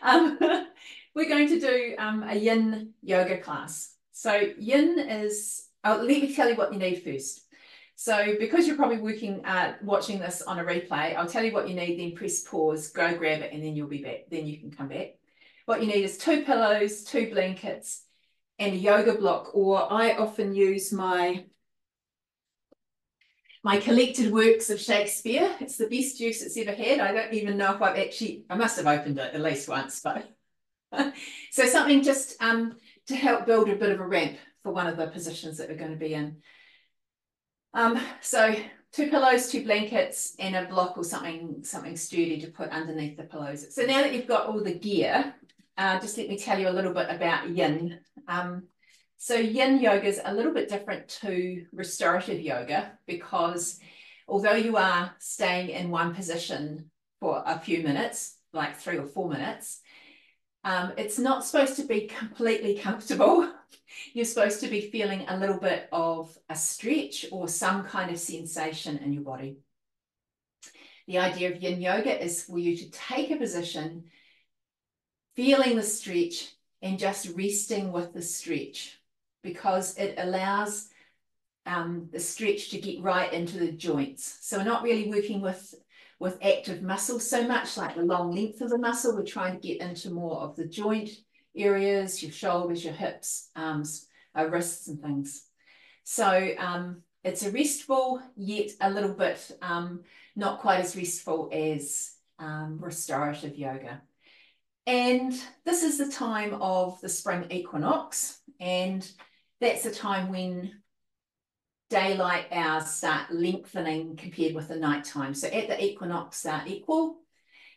Um, we're going to do a yin yoga class. So yin is, let me tell you what you need first. So because you're probably watching this on a replay, I'll tell you what you need, then press pause, go grab it, and then you'll be back. Then you can come back. What you need is 2 pillows, 2 blankets, and a yoga block, or I often use my collected works of Shakespeare. It's the best juice it's ever had. I don't even know if I must have opened it at least once, but so something just to help build a bit of a ramp for one of the positions that we're going to be in. So 2 pillows, 2 blankets, and a block or something sturdy to put underneath the pillows. So now that you've got all the gear, just let me tell you a little bit about yin. So yin yoga is a little bit different to restorative yoga because although you are staying in one position for a few minutes, like 3 or 4 minutes, it's not supposed to be completely comfortable. You're supposed to be feeling a little bit of a stretch or some kind of sensation in your body. The idea of yin yoga is for you to take a position, feeling the stretch and just resting with the stretch, because it allows the stretch to get right into the joints. So we're not really working with active muscles so much, like the long length of the muscle. We're trying to get into more of the joint areas, your shoulders, your hips, arms, wrists and things. So it's a restful, yet a little bit not quite as restful as restorative yoga. And this is the time of the spring equinox, and that's the time when daylight hours start lengthening compared with the nighttime. So at the equinox they're equal,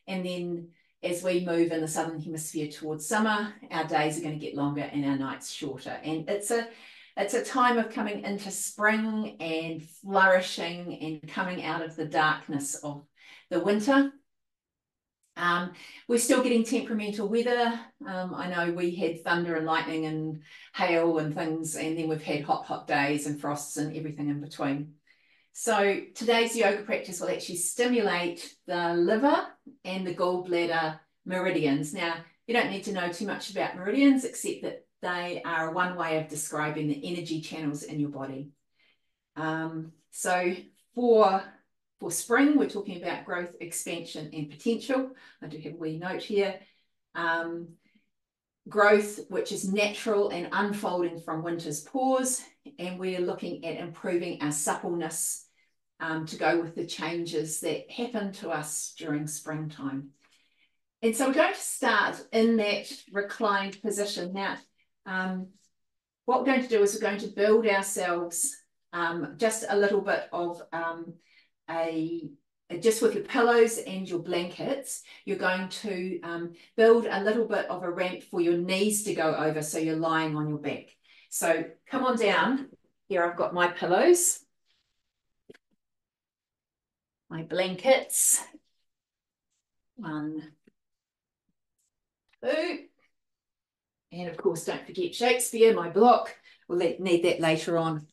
and then as we move in the southern hemisphere towards summer, our days are going to get longer and our nights shorter. And it's a time of coming into spring and flourishing and coming out of the darkness of the winter. We're still getting temperamental weather. I know we had thunder and lightning and hail and things, and then we've had hot days and frosts and everything in between. So today's yoga practice will actually stimulate the liver and the gallbladder meridians. Now, you don't need to know too much about meridians, except that they are one way of describing the energy channels in your body. So for spring, we're talking about growth, expansion, and potential. I do have a wee note here. Growth, which is natural and unfolding from winter's pause, and we're looking at improving our suppleness to go with the changes that happen to us during springtime. And so we're going to start in that reclined position. Now, what we're going to do is we're going to build ourselves just a little bit of just with your pillows and your blankets, you're going to build a little bit of a ramp for your knees to go over, so you're lying on your back. So come on down. Here I've got my pillows, my blankets. 1, 2. And of course, don't forget Shakespeare, my block. We'll need that later on.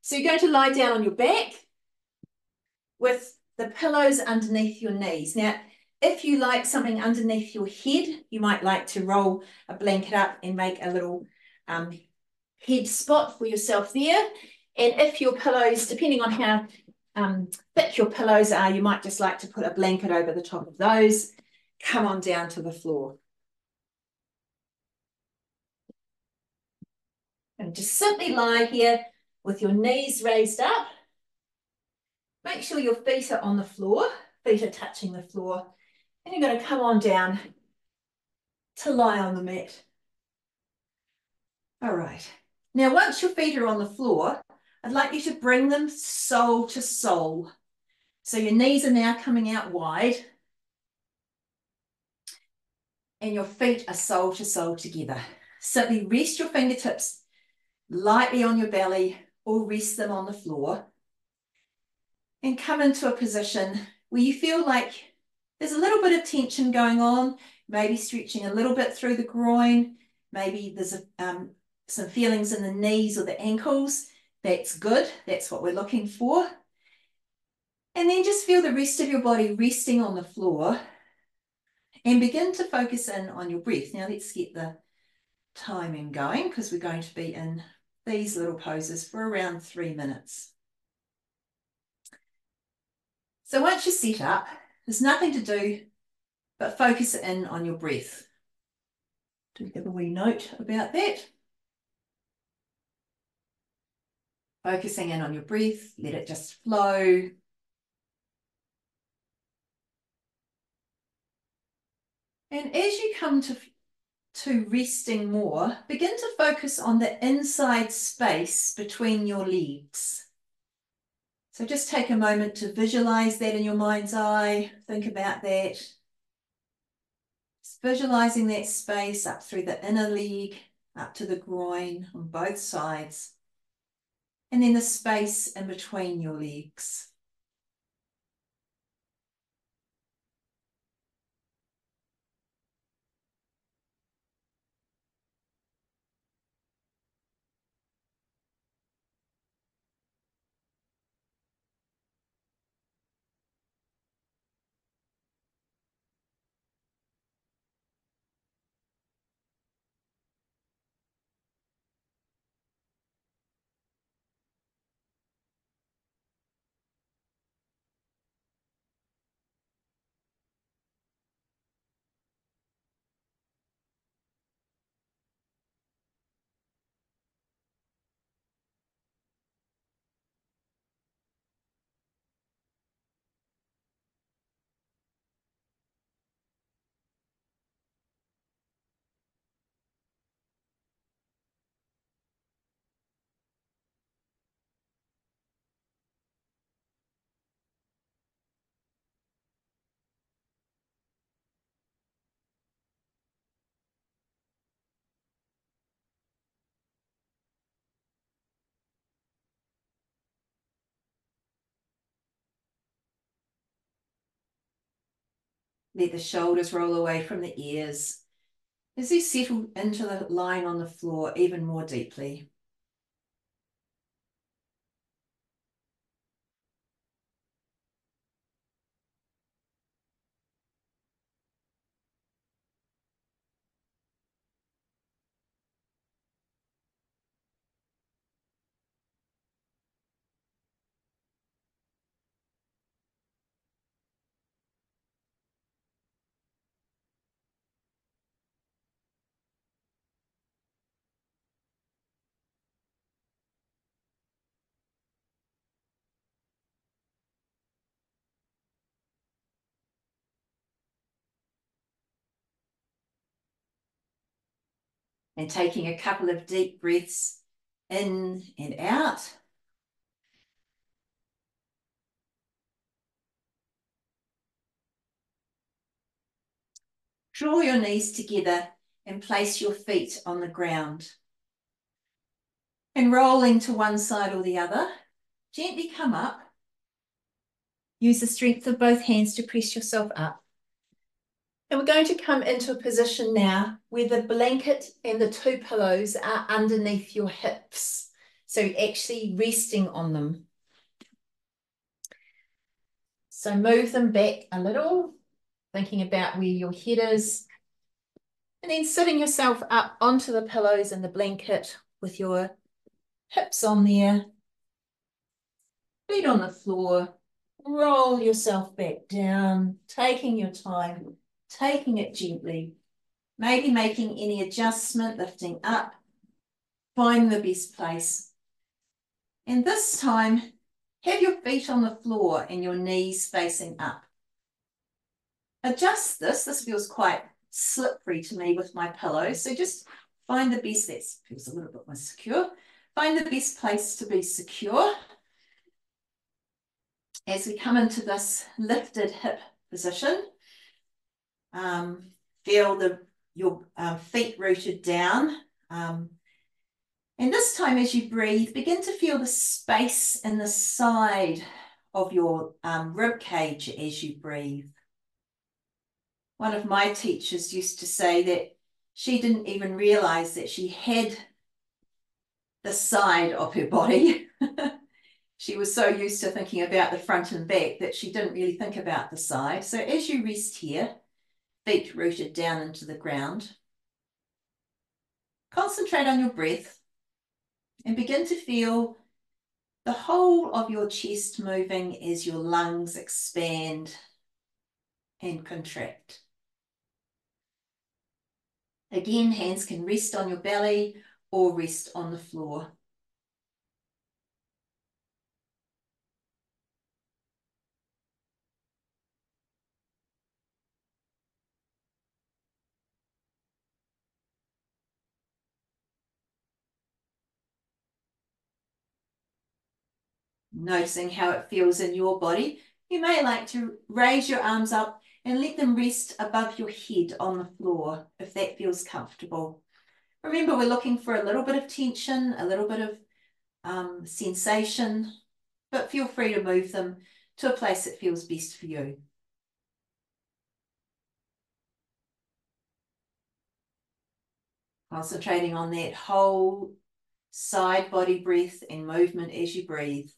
So you're going to lie down on your back with the pillows underneath your knees. Now, if you like something underneath your head, you might like to roll a blanket up and make a little head spot for yourself there. And if your pillows, depending on how thick your pillows are, you might just like to put a blanket over the top of those. Come on down to the floor. And just simply lie here with your knees raised up. Make sure your feet are on the floor, feet are touching the floor, and you're going to come on down to lie on the mat. All right. Now, once your feet are on the floor, I'd like you to bring them sole to sole. So your knees are now coming out wide, and your feet are sole to sole together. Simply rest your fingertips lightly on your belly or rest them on the floor. And come into a position where you feel like there's a little bit of tension going on, maybe stretching a little bit through the groin, maybe there's some feelings in the knees or the ankles. That's good, that's what we're looking for. And then just feel the rest of your body resting on the floor And begin to focus in on your breath. Now let's get the timing going, because we're going to be in these little poses for around 3 minutes. So once you're set up, there's nothing to do but focus in on your breath. Do give a wee note about that. Focusing in on your breath, let it just flow. And as you come to resting more, begin to focus on the inside space between your legs. So just take a moment to visualize that in your mind's eye. Think about that. Just visualizing that space up through the inner leg, up to the groin on both sides. And then the space in between your legs. Let the shoulders roll away from the ears as you settle into the lying on the floor even more deeply. And taking a couple of deep breaths in and out. Draw your knees together and place your feet on the ground. And rolling to one side or the other, gently come up. Use the strength of both hands to press yourself up. And we're going to come into a position now where the blanket and the two pillows are underneath your hips. So you're actually resting on them. So move them back a little, thinking about where your head is. And then sitting yourself up onto the pillows and the blanket with your hips on there. Feet on the floor. Roll yourself back down, taking your time, taking it gently, maybe making any adjustment, lifting up, find the best place. And this time, have your feet on the floor and your knees facing up. Adjust this. This feels quite slippery to me with my pillow. So just find the best, that feels a little bit more secure. Find the best place to be secure. As we come into this lifted hip position, feel your feet rooted down. And this time as you breathe, begin to feel the space in the side of your rib cage as you breathe. One of my teachers used to say that she didn't even realize that she had the side of her body. She was so used to thinking about the front and back that she didn't really think about the side. So as you rest here, feet rooted down into the ground. Concentrate on your breath and begin to feel the whole of your chest moving as your lungs expand and contract. Again, hands can rest on your belly or rest on the floor. Noticing how it feels in your body, you may like to raise your arms up and let them rest above your head on the floor if that feels comfortable. Remember, we're looking for a little bit of tension, a little bit of sensation, but feel free to move them to a place that feels best for you. Concentrating on that whole side body breath and movement as you breathe.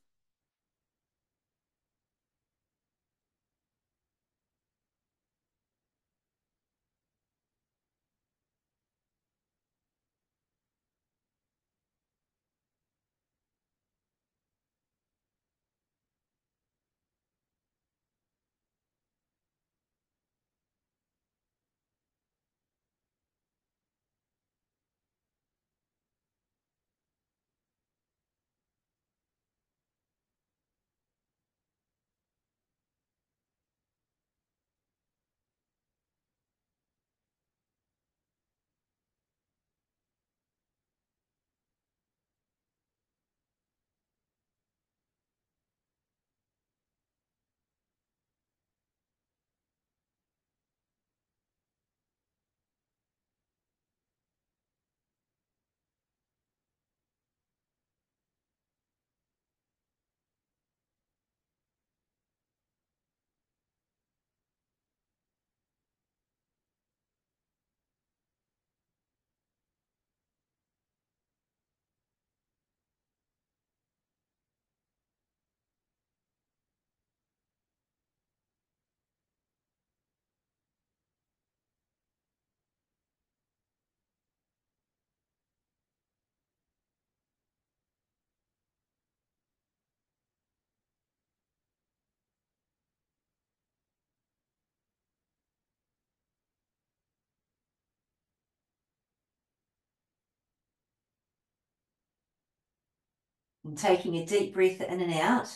And taking a deep breath in and out.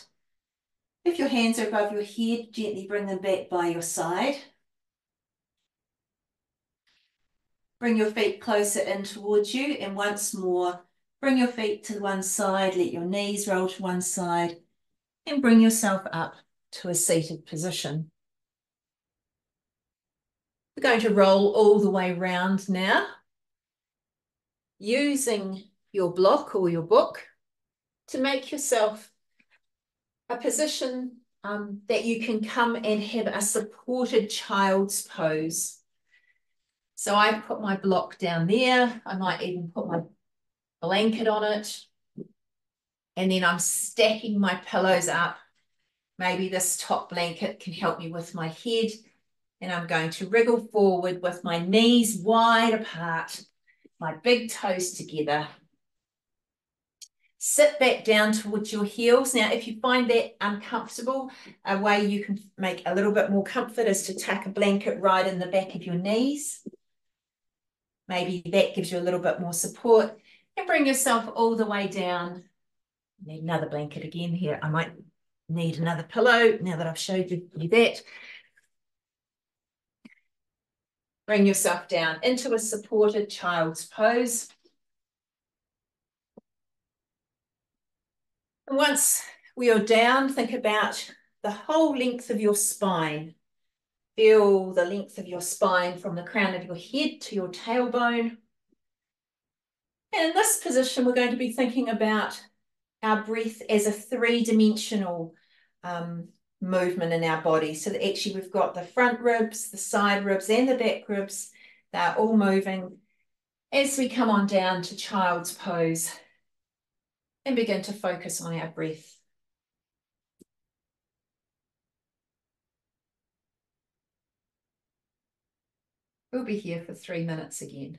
If your hands are above your head, gently bring them back by your side. Bring your feet closer in towards you, and once more, bring your feet to one side, let your knees roll to one side, and bring yourself up to a seated position. We're going to roll all the way round now, using your block or your book to make yourself a position that you can come and have a supported child's pose. So I put my block down there. I might even put my blanket on it. And then I'm stacking my pillows up. Maybe this top blanket can help me with my head. And I'm going to wriggle forward with my knees wide apart, my big toes together. Sit back down towards your heels. Now, if you find that uncomfortable, a way you can make a little bit more comfort is to tuck a blanket right in the back of your knees. Maybe that gives you a little bit more support. And bring yourself all the way down. Need another blanket again here. I might need another pillow now that I've showed you that. Bring yourself down into a supported child's pose. And once we are down, think about the whole length of your spine. Feel the length of your spine from the crown of your head to your tailbone. And in this position, we're going to be thinking about our breath as a three-dimensional movement in our body. So that actually we've got the front ribs, the side ribs, and the back ribs. They're all moving as we come on down to child's pose and begin to focus on our breath. We'll be here for 3 minutes again.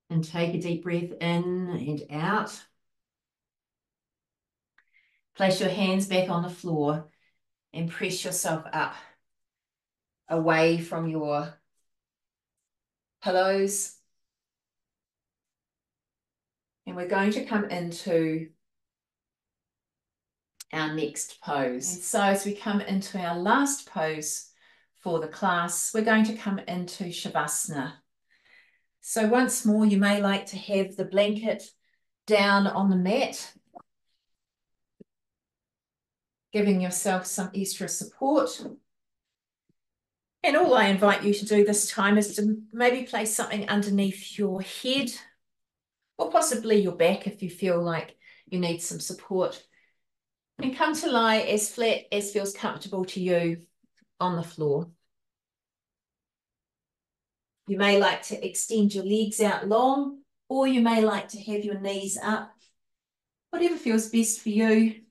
And take a deep breath in and out. Place your hands back on the floor and press yourself up away from your pillows. And we're going to come into our next pose. And so as we come into our last pose for the class, we're going to come into Shavasana. So once more, you may like to have the blanket down on the mat, giving yourself some extra support. And all I invite you to do this time is to maybe place something underneath your head or possibly your back if you feel like you need some support. And come to lie as flat as feels comfortable to you on the floor. You may like to extend your legs out long, or you may like to have your knees up. Whatever feels best for you.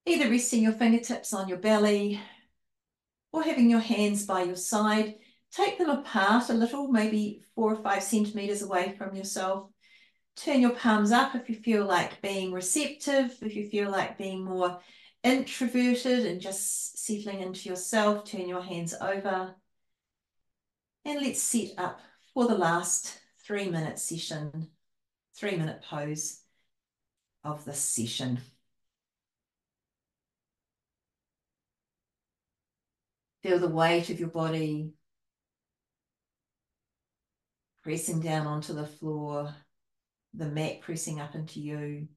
Either resting your fingertips on your belly or having your hands by your side. Take them apart a little, maybe 4 or 5 centimeters away from yourself. Turn your palms up if you feel like being receptive, if you feel like being more introverted and just settling into yourself. Turn your hands over. And let's set up for the last 3-minute session, 3-minute pose of this session. Feel the weight of your body pressing down onto the floor, the mat pressing up into you.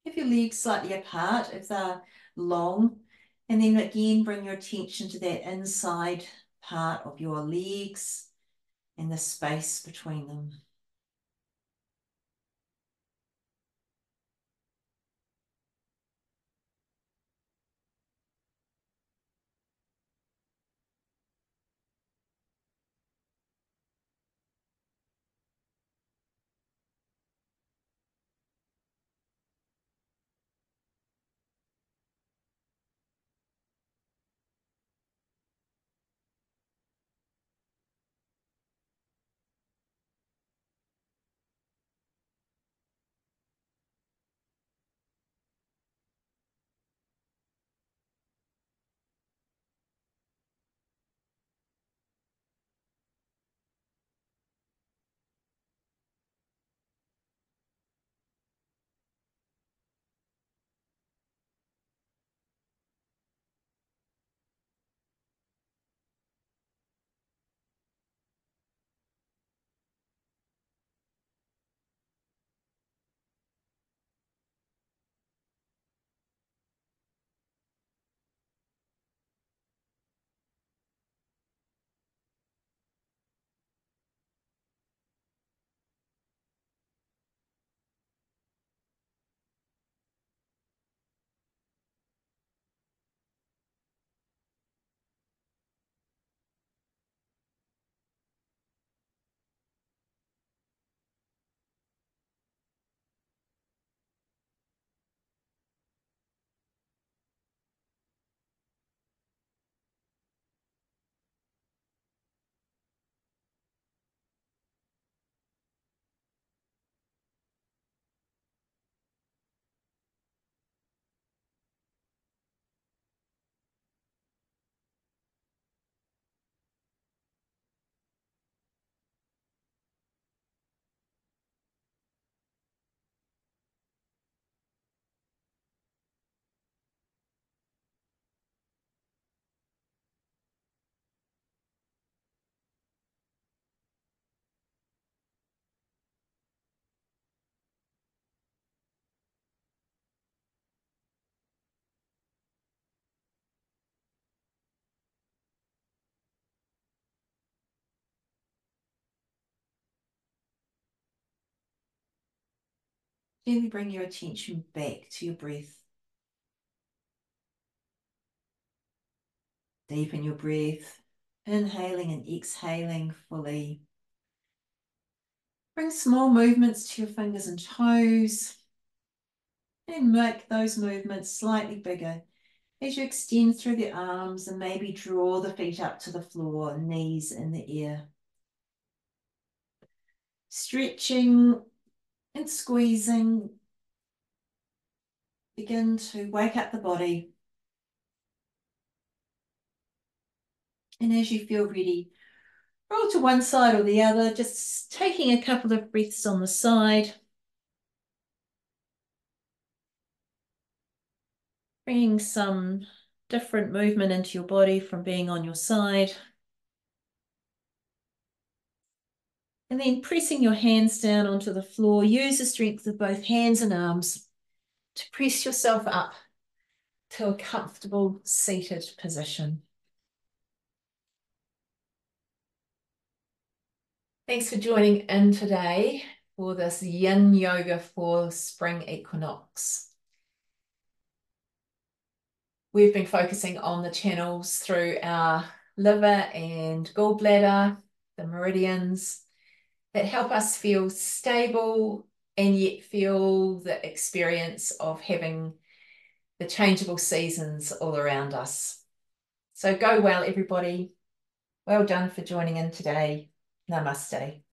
Have your legs slightly apart if they're long. And then again, bring your attention to that inside part of your legs and the space between them. Gently bring your attention back to your breath. Deepen your breath, inhaling and exhaling fully. Bring small movements to your fingers and toes, and make those movements slightly bigger as you extend through the arms and maybe draw the feet up to the floor, knees in the air. Stretching and squeezing. Begin to wake up the body. And as you feel ready, roll to one side or the other, just taking a couple of breaths on the side. Bringing some different movement into your body from being on your side. And then pressing your hands down onto the floor. Use the strength of both hands and arms to press yourself up to a comfortable seated position. Thanks for joining in today for this yin yoga for spring equinox. We've been focusing on the channels through our liver and gallbladder, the meridians, that help us feel stable and yet feel the experience of having the changeable seasons all around us. So go well, everybody. Well done for joining in today. Namaste.